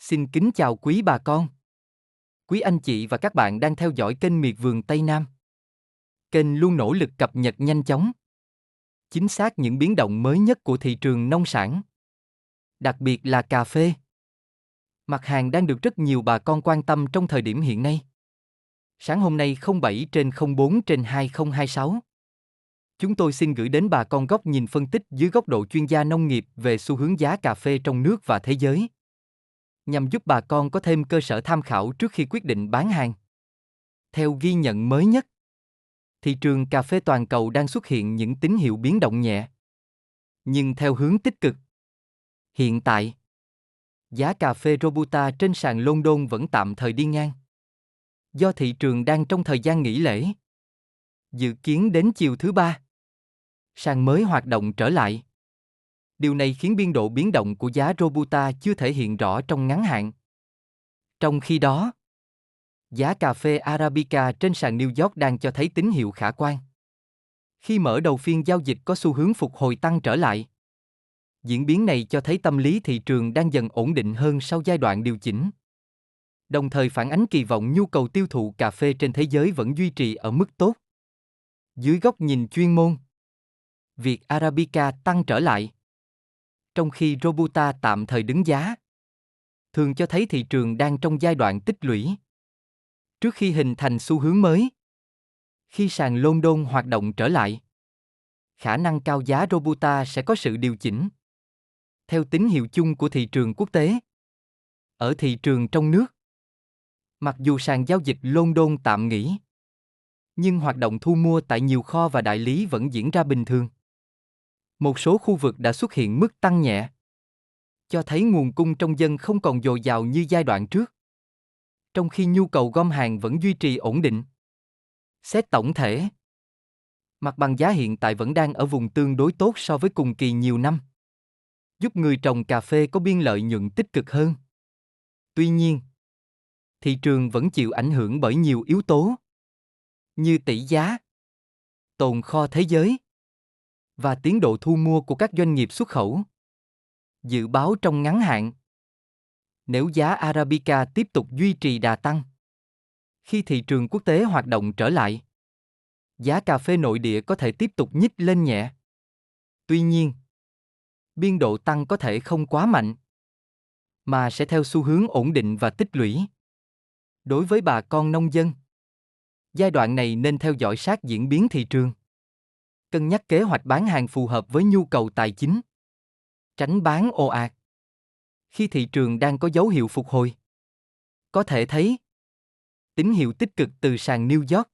Xin kính chào quý bà con, quý anh chị và các bạn đang theo dõi kênh Miệt vườn Tây Nam. Kênh luôn nỗ lực cập nhật nhanh chóng, chính xác những biến động mới nhất của thị trường nông sản, đặc biệt là cà phê. Mặt hàng đang được rất nhiều bà con quan tâm trong thời điểm hiện nay. Sáng hôm nay 07/04/2026, chúng tôi xin gửi đến bà con góc nhìn phân tích dưới góc độ chuyên gia nông nghiệp về xu hướng giá cà phê trong nước và thế giới, nhằm giúp bà con có thêm cơ sở tham khảo trước khi quyết định bán hàng. Theo ghi nhận mới nhất, thị trường cà phê toàn cầu đang xuất hiện những tín hiệu biến động nhẹ, nhưng theo hướng tích cực. Hiện tại, giá cà phê Robusta trên sàn London vẫn tạm thời đi ngang. Do thị trường đang trong thời gian nghỉ lễ. Dự kiến đến chiều thứ Ba, sàn mới hoạt động trở lại. Điều này khiến biên độ biến động của giá Robusta chưa thể hiện rõ trong ngắn hạn. Trong khi đó, giá cà phê Arabica trên sàn New York đang cho thấy tín hiệu khả quan. Khi mở đầu phiên giao dịch có xu hướng phục hồi tăng trở lại. Diễn biến này cho thấy tâm lý thị trường đang dần ổn định hơn sau giai đoạn điều chỉnh. Đồng thời phản ánh kỳ vọng nhu cầu tiêu thụ cà phê trên thế giới vẫn duy trì ở mức tốt. Dưới góc nhìn chuyên môn, việc Arabica tăng trở lại, trong khi Robusta tạm thời đứng giá, thường cho thấy thị trường đang trong giai đoạn tích lũy. Trước khi hình thành xu hướng mới, khi sàn London hoạt động trở lại, khả năng cao giá Robusta sẽ có sự điều chỉnh. Theo tín hiệu chung của thị trường quốc tế. Ở thị trường trong nước, mặc dù sàn giao dịch London tạm nghỉ, nhưng hoạt động thu mua tại nhiều kho và đại lý vẫn diễn ra bình thường. Một số khu vực đã xuất hiện mức tăng nhẹ, cho thấy nguồn cung trong dân không còn dồi dào như giai đoạn trước. Trong khi nhu cầu gom hàng vẫn duy trì ổn định. Xét tổng thể, mặt bằng giá hiện tại vẫn đang ở vùng tương đối tốt so với cùng kỳ nhiều năm, giúp người trồng cà phê có biên lợi nhuận tích cực hơn. Tuy nhiên, thị trường vẫn chịu ảnh hưởng bởi nhiều yếu tố, như tỷ giá, tồn kho thế giới, và tiến độ thu mua của các doanh nghiệp xuất khẩu. Dự báo trong ngắn hạn, nếu giá Arabica tiếp tục duy trì đà tăng, khi thị trường quốc tế hoạt động trở lại, giá cà phê nội địa có thể tiếp tục nhích lên nhẹ. Tuy nhiên, biên độ tăng có thể không quá mạnh, mà sẽ theo xu hướng ổn định và tích lũy. Đối với bà con nông dân, giai đoạn này nên theo dõi sát diễn biến thị trường. Cân nhắc kế hoạch bán hàng phù hợp với nhu cầu tài chính. Tránh bán ồ ạt. Khi thị trường đang có dấu hiệu phục hồi. Có thể thấy, tín hiệu tích cực từ sàn New York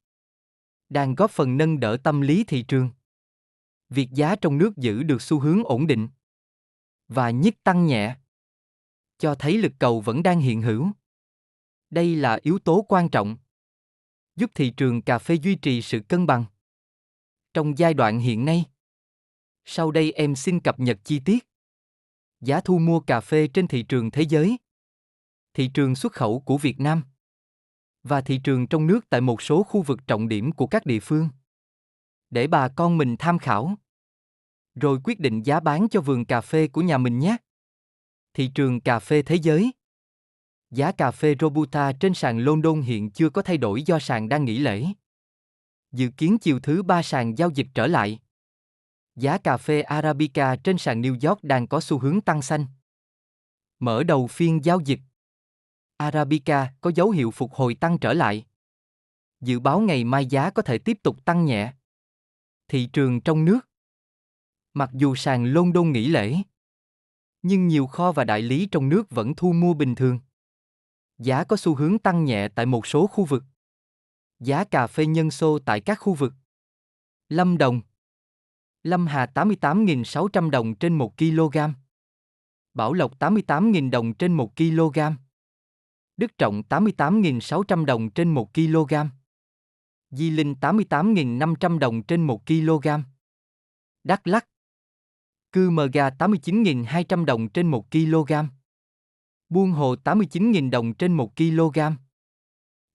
đang góp phần nâng đỡ tâm lý thị trường. Việc giá trong nước giữ được xu hướng ổn định và nhích tăng nhẹ, cho thấy lực cầu vẫn đang hiện hữu. Đây là yếu tố quan trọng, giúp thị trường cà phê duy trì sự cân bằng. Trong giai đoạn hiện nay, sau đây em xin cập nhật chi tiết. Giá thu mua cà phê trên thị trường thế giới, thị trường xuất khẩu của Việt Nam và thị trường trong nước tại một số khu vực trọng điểm của các địa phương. Để bà con mình tham khảo, rồi quyết định giá bán cho vườn cà phê của nhà mình nhé. Thị trường cà phê thế giới. Giá cà phê Robusta trên sàn London hiện chưa có thay đổi do sàn đang nghỉ lễ. Dự kiến chiều thứ Ba sàn giao dịch trở lại. Giá cà phê Arabica trên sàn New York đang có xu hướng tăng xanh. Mở đầu phiên giao dịch, Arabica có dấu hiệu phục hồi tăng trở lại. Dự báo ngày mai giá có thể tiếp tục tăng nhẹ. Thị trường trong nước. Mặc dù sàn London nghỉ lễ, nhưng nhiều kho và đại lý trong nước vẫn thu mua bình thường. Giá có xu hướng tăng nhẹ tại một số khu vực. Giá cà phê nhân xô tại các khu vực. Lâm Đồng, Lâm Hà 88.600 đồng trên 1 kg. Bảo Lộc 88.000 đồng trên 1 kg. Đức Trọng 88.600 đồng trên 1 kg. Di Linh 88.500 đồng trên 1 kg. Đắk Lắk, Cư Mờ Ga 89.200 đồng trên 1 kg. Buôn Hồ 89.000 đồng trên 1 kg.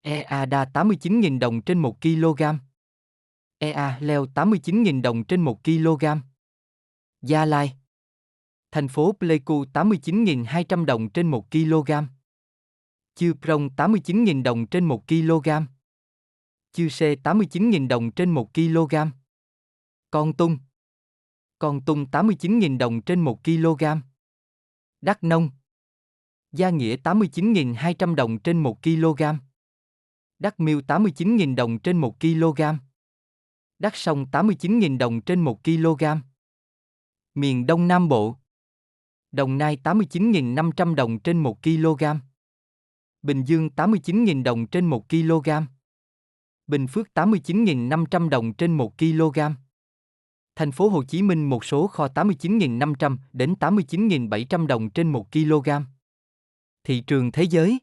Ea Đa 89.000 đồng trên 1 kg. Ea Leo 89.000 đồng trên 1 kg. Gia Lai, thành phố Pleiku 89.200 đồng trên 1 kg. Chư prong 89.000 đồng trên 1 kg. Chư sê 89.000 đồng trên 1 kg. Con tung 89.000 đồng trên 1 kg. Đắk Nông Gia Nghĩa 89.200 đồng trên 1 kg. Đắk Miêu 89.000 đồng trên 1 kg. Đắk Sông 89.000 đồng trên 1 kg. Miền Đông Nam Bộ Đồng Nai 89.500 đồng trên 1 kg. Bình Dương 89.000 đồng trên 1 kg. Bình Phước 89.500 đồng trên 1 kg. Thành phố Hồ Chí Minh một số kho 89.500 đến 89.700 đồng trên 1 kg. Thị trường thế giới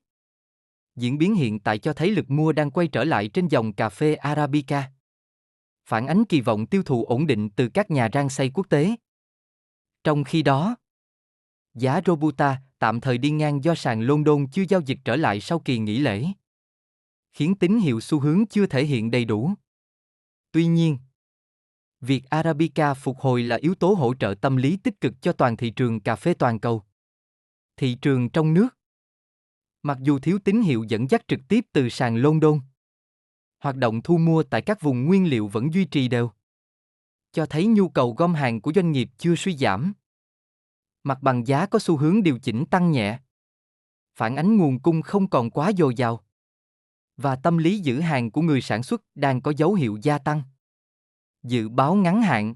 diễn biến hiện tại cho thấy lực mua đang quay trở lại trên dòng cà phê Arabica. Phản ánh kỳ vọng tiêu thụ ổn định từ các nhà rang xay quốc tế. Trong khi đó, giá Robusta tạm thời đi ngang do sàn London chưa giao dịch trở lại sau kỳ nghỉ lễ, khiến tín hiệu xu hướng chưa thể hiện đầy đủ. Tuy nhiên, việc Arabica phục hồi là yếu tố hỗ trợ tâm lý tích cực cho toàn thị trường cà phê toàn cầu. Thị trường trong nước, mặc dù thiếu tín hiệu dẫn dắt trực tiếp từ sàn London, hoạt động thu mua tại các vùng nguyên liệu vẫn duy trì đều, cho thấy nhu cầu gom hàng của doanh nghiệp chưa suy giảm. Mặt bằng giá có xu hướng điều chỉnh tăng nhẹ, phản ánh nguồn cung không còn quá dồi dào, và tâm lý giữ hàng của người sản xuất đang có dấu hiệu gia tăng. Dự báo ngắn hạn,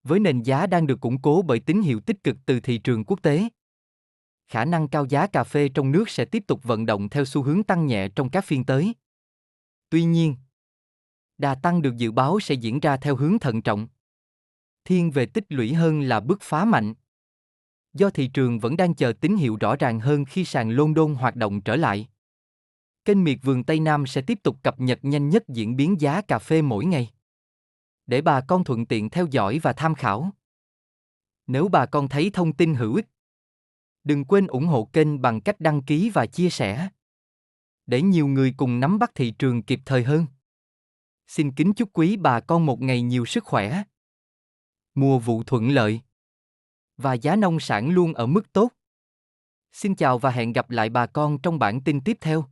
với nền giá đang được củng cố bởi tín hiệu tích cực từ thị trường quốc tế, khả năng cao giá cà phê trong nước sẽ tiếp tục vận động theo xu hướng tăng nhẹ trong các phiên tới. Tuy nhiên, đà tăng được dự báo sẽ diễn ra theo hướng thận trọng, thiên về tích lũy hơn là bứt phá mạnh, do thị trường vẫn đang chờ tín hiệu rõ ràng hơn khi sàn London hoạt động trở lại. Kênh Miệt Vườn Tây Nam sẽ tiếp tục cập nhật nhanh nhất diễn biến giá cà phê mỗi ngày, để bà con thuận tiện theo dõi và tham khảo. Nếu bà con thấy thông tin hữu ích, đừng quên ủng hộ kênh bằng cách đăng ký và chia sẻ, để nhiều người cùng nắm bắt thị trường kịp thời hơn. Xin kính chúc quý bà con một ngày nhiều sức khỏe, mùa vụ thuận lợi, và giá nông sản luôn ở mức tốt. Xin chào và hẹn gặp lại bà con trong bản tin tiếp theo.